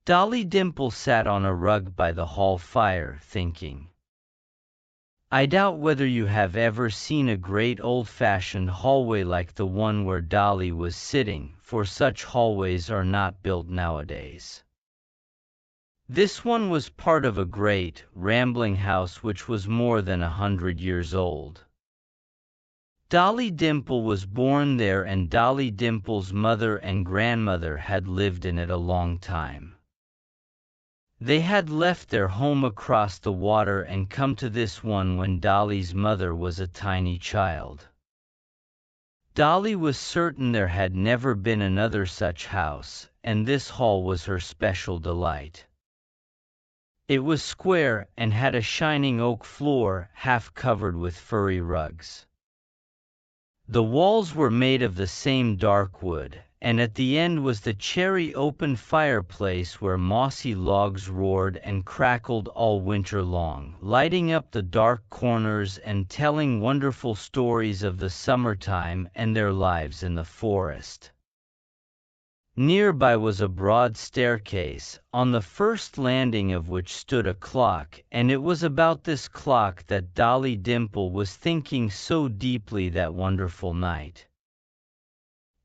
Dolly Dimple sat on a rug by the hall fire, thinking. I doubt whether you have ever seen a great old-fashioned hallway like the one where Dolly was sitting, for such hallways are not built nowadays. This one was part of a great, rambling house which was more than 100 years old. Dolly Dimple was born there, and Dolly Dimple's mother and grandmother had lived in it a long time. They had left their home across the water and come to this one when Dolly's mother was a tiny child. Dolly was certain there had never been another such house, and this hall was her special delight. It was square and had a shining oak floor, half covered with furry rugs. The walls were made of the same dark wood, and at the end was the cherry open fireplace where mossy logs roared and crackled all winter long, lighting up the dark corners and telling wonderful stories of the summertime and their lives in the forest. Nearby was a broad staircase, on the first landing of which stood a clock, and it was about this clock that Dolly Dimple was thinking so deeply that wonderful night.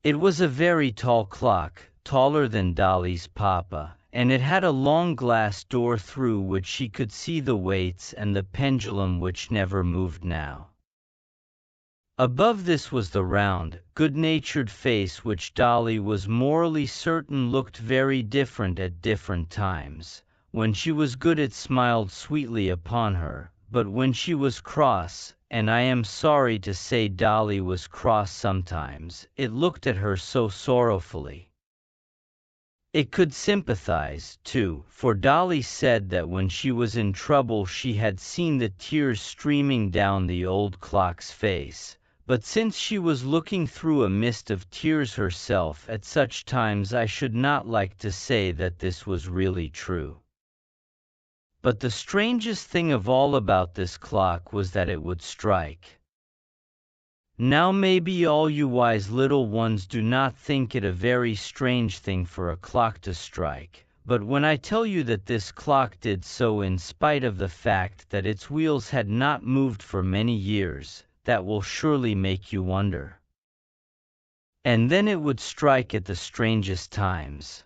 It was a very tall clock, taller than Dolly's papa, and it had a long glass door through which she could see the weights and the pendulum which never moved now. Above this was the round, good-natured face which Dolly was morally certain looked very different at different times. When she was good it smiled sweetly upon her, but when she was cross, and I am sorry to say Dolly was cross sometimes, it looked at her so sorrowfully. It could sympathize, too, for Dolly said that when she was in trouble she had seen the tears streaming down the old clock's face. But since she was looking through a mist of tears herself at such times, I should not like to say that this was really true. But the strangest thing of all about this clock was that it would strike. Now maybe all you wise little ones do not think it a very strange thing for a clock to strike, but when I tell you that this clock did so in spite of the fact that its wheels had not moved for many years, that will surely make you wonder. And then it would strike at the strangest times.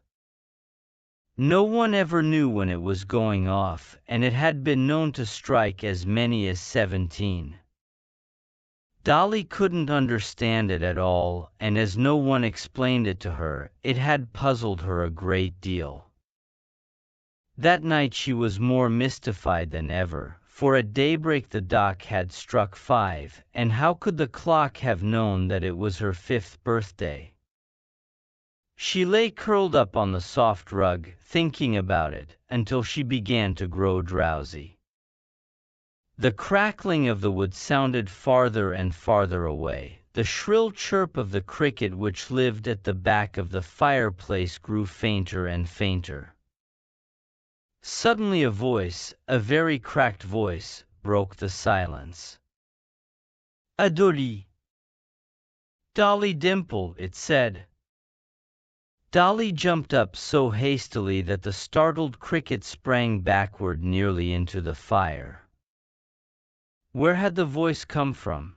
No one ever knew when it was going off, and it had been known to strike as many as 17. Dolly couldn't understand it at all, and as no one explained it to her, it had puzzled her a great deal. That night she was more mystified than ever, for at daybreak the dock had struck 5, and how could the clock have known that it was her 5th birthday? She lay curled up on the soft rug, thinking about it, until she began to grow drowsy. The crackling of the wood sounded farther and farther away. The shrill chirp of the cricket which lived at the back of the fireplace grew fainter and fainter. Suddenly a voice, a very cracked voice, broke the silence. Dolly! Dolly Dimple, it said. Dolly jumped up so hastily that the startled cricket sprang backward nearly into the fire. Where had the voice come from?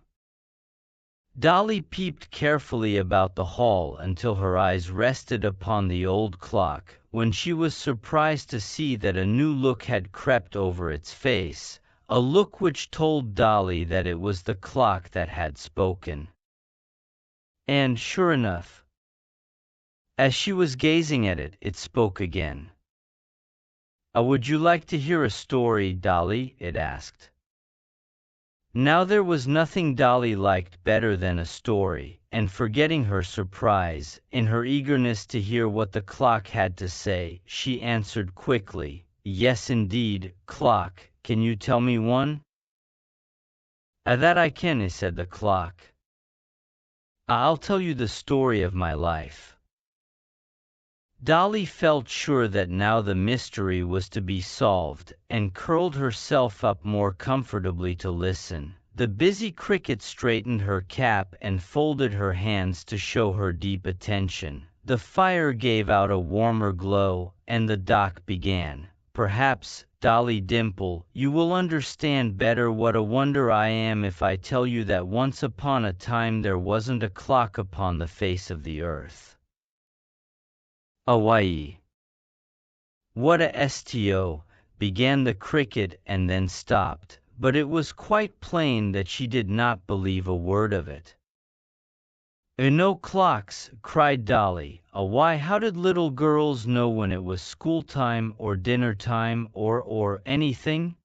Dolly peeped carefully about the hall until her eyes rested upon the old clock, when she was surprised to see that a new look had crept over its face, a look which told Dolly that it was the clock that had spoken. And sure enough, as she was gazing at it, it spoke again. Would you like to hear a story, Dolly? It asked. Now there was nothing Dolly liked better than a story, and forgetting her surprise, in her eagerness to hear what the clock had to say, she answered quickly, Yes indeed, clock, can you tell me one? That I can, said the clock. I'll tell you the story of my life. Dolly felt sure that now the mystery was to be solved, and curled herself up more comfortably to listen. The busy cricket straightened her cap and folded her hands to show her deep attention. the fire gave out a warmer glow, and the dock began. Perhaps, Dolly Dimple, you will understand better what a wonder I am if I tell you that once upon a time there wasn't a clock upon the face of the earth. Hawaii. What a sto, began the cricket and then stopped, but it was quite plain that she did not believe a word of it. No clocks, cried Dolly. Why, how did little girls know when it was school time or dinner time or anything?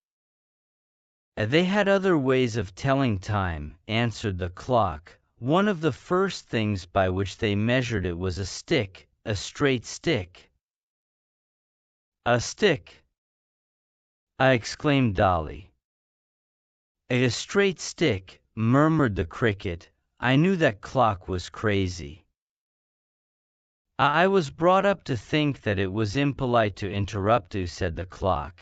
They had other ways of telling time, answered the clock. One of the first things by which they measured it was a stick, a straight stick. A stick! Exclaimed Dolly. A straight stick, murmured the cricket. I knew that clock was crazy. I was brought up to think that it was impolite to interrupt you, said the clock.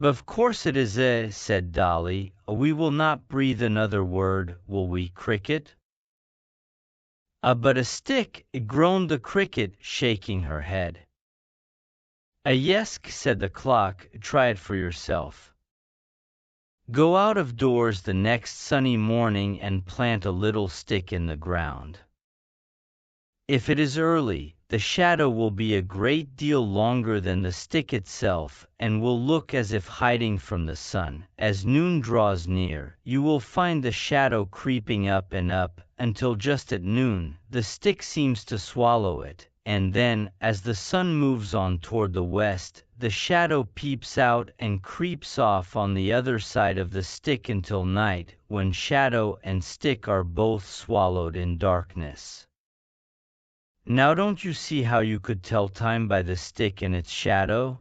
Of course it is, said Dolly. We will not breathe another word, will we, cricket? But a stick, groaned the cricket, shaking her head. Yes, said the clock, try it for yourself. Go out of doors the next sunny morning and plant a little stick in the ground. If it is early, the shadow will be a great deal longer than the stick itself, and will look as if hiding from the sun. As noon draws near, you will find the shadow creeping up and up, until just at noon, the stick seems to swallow it, and then, as the sun moves on toward the west, the shadow peeps out and creeps off on the other side of the stick until night, when shadow and stick are both swallowed in darkness. Now don't you see how you could tell time by the stick and its shadow?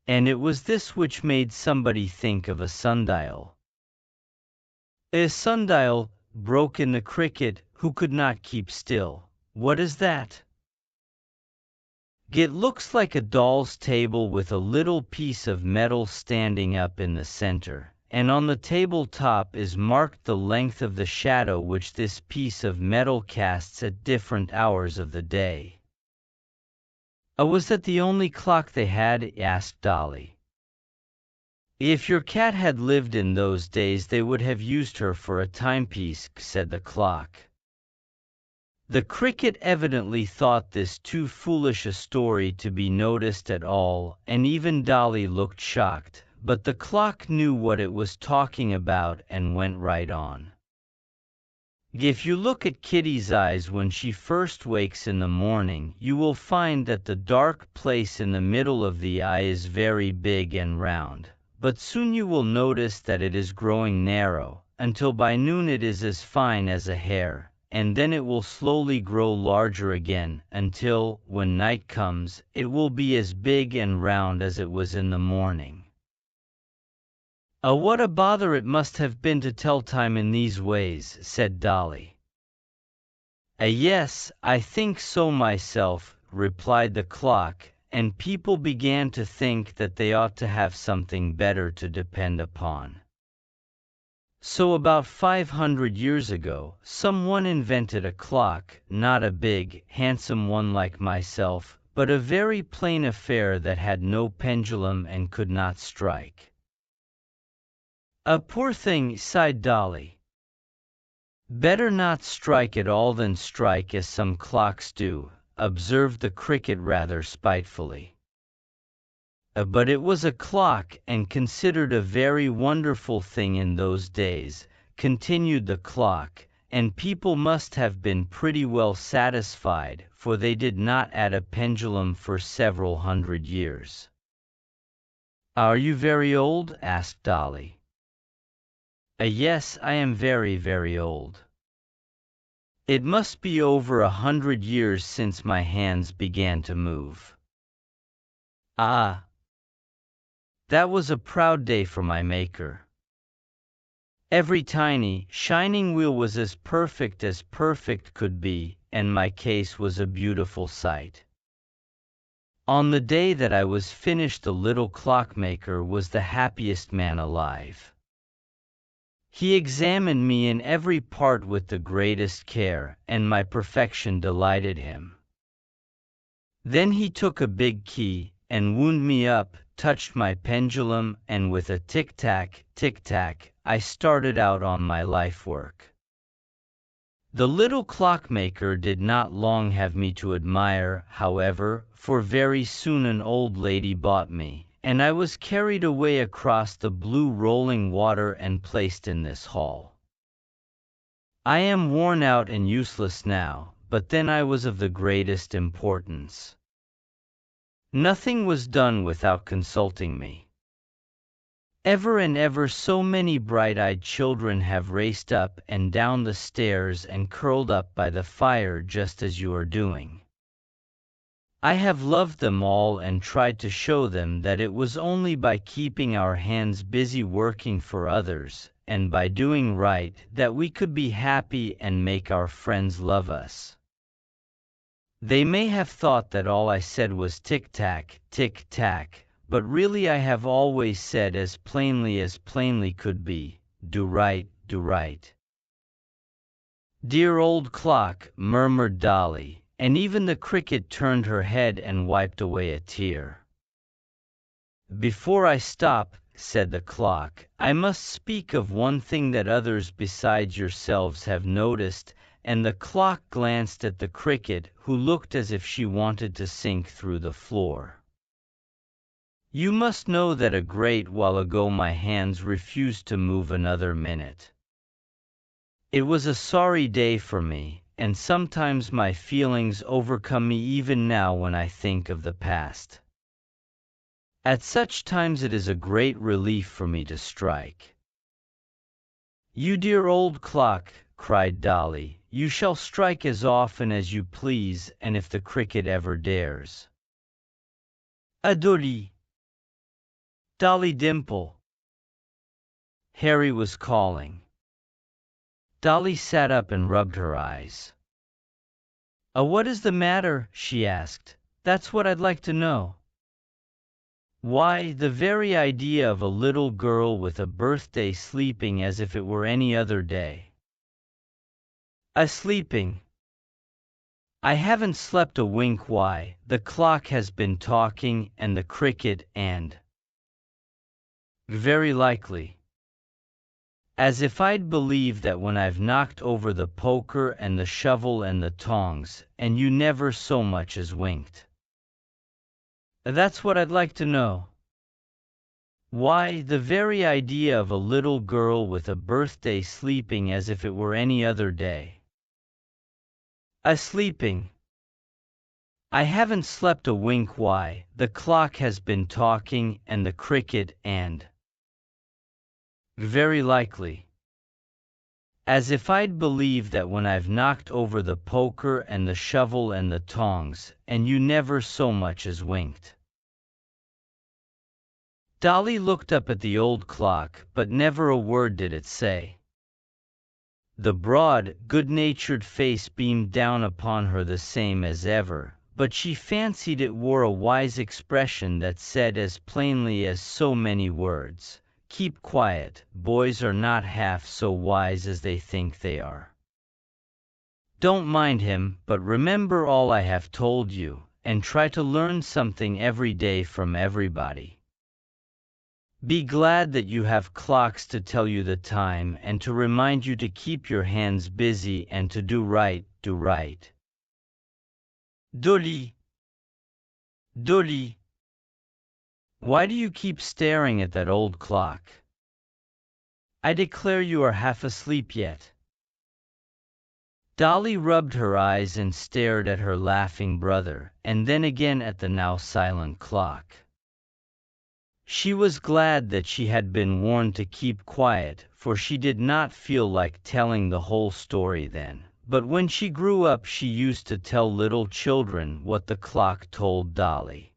And it was this which made somebody think of a sundial. A sundial, broke in the cricket, who could not keep still. What is that? It looks like a doll's table with a little piece of metal standing up in the center, and on the table top is marked the length of the shadow which this piece of metal casts at different hours of the day. Was that the only clock they had? Asked Dolly. If your cat had lived in those days they would have used her for a timepiece, said the clock. The cricket evidently thought this too foolish a story to be noticed at all, and even Dolly looked shocked, but the clock knew what it was talking about and went right on. If you look at Kitty's eyes when she first wakes in the morning, you will find that the dark place in the middle of the eye is very big and round, but soon you will notice that it is growing narrow, until by noon it is as fine as a hair, and then it will slowly grow larger again, until, when night comes, it will be as big and round as it was in the morning. What a bother it must have been to tell time in these ways, said Dolly. Yes, I think so myself, replied the clock, and people began to think that they ought to have something better to depend upon. So about 500 years ago, someone invented a clock, not a big, handsome one like myself, but a very plain affair that had no pendulum and could not strike. A poor thing, sighed Dolly. Better not strike at all than strike as some clocks do, observed the cricket rather spitefully. But it was a clock, and considered a very wonderful thing in those days, continued the clock, and people must have been pretty well satisfied, for they did not add a pendulum for several hundred years. Are you very old? Asked Dolly. Yes, I am very, very old. It must be over 100 years since my hands began to move. Ah! That was a proud day for my maker. Every tiny, shining wheel was as perfect could be, and my case was a beautiful sight. On the day that I was finished the little clockmaker was the happiest man alive. He examined me in every part with the greatest care, and my perfection delighted him. Then he took a big key, and wound me up, touched my pendulum, and with a tic-tac, tic-tac, I started out on my life work. The little clockmaker did not long have me to admire, however, for very soon an old lady bought me, and I was carried away across the blue rolling water and placed in this hall. I am worn out and useless now, but then I was of the greatest importance. Nothing was done without consulting me. Ever and ever so many bright-eyed children have raced up and down the stairs and curled up by the fire just as you are doing. I have loved them all and tried to show them that it was only by keeping our hands busy working for others, and by doing right, that we could be happy and make our friends love us. They may have thought that all I said was tic-tac, tic-tac, but really I have always said as plainly could be, do right, do right. Dear old clock, murmured Dolly, and even the cricket turned her head and wiped away a tear. Before I stop, said the clock, I must speak of one thing that others besides yourselves have noticed, and the clock glanced at the cricket, who looked as if she wanted to sink through the floor. You must know that a great while ago my hands refused to move another minute. It was a sorry day for me, and sometimes my feelings overcome me even now when I think of the past. At such times it is a great relief for me to strike. You dear old clock, cried Dolly, you shall strike as often as you please, and if the cricket ever dares. Dolly! Dolly Dimple! Harry was calling. Dolly sat up and rubbed her eyes. What is the matter?" she asked. "That's what I'd like to know." "Why, the very idea of a little girl with a birthday sleeping as if it were any other day." Sleeping. I haven't slept a wink. Why, the clock has been talking, and the cricket, and very likely. As if I'd believe that when I've knocked over the poker and the shovel and the tongs, and you never so much as winked. That's what I'd like to know. Why, the very idea of a little girl with a birthday sleeping as if it were any other day. Sleeping. I haven't slept a wink. Why, the clock has been talking, and the cricket, and very likely. As if I'd believe that when I've knocked over the poker and the shovel and the tongs, and you never so much as winked. Dolly looked up at the old clock, but never a word did it say. The broad, good-natured face beamed down upon her the same as ever, but she fancied it wore a wise expression that said as plainly as so many words, "Keep quiet, boys are not half so wise as they think they are. Don't mind him, but remember all I have told you, and try to learn something every day from everybody. Be glad that you have clocks to tell you the time and to remind you to keep your hands busy and to do right, do right." Dolly! Dolly! Why do you keep staring at that old clock? I declare you are half asleep yet. Dolly rubbed her eyes and stared at her laughing brother, and then again at the now silent clock. She was glad that she had been warned to keep quiet, for she did not feel like telling the whole story then. But when she grew up she used to tell little children what the clock told Dolly.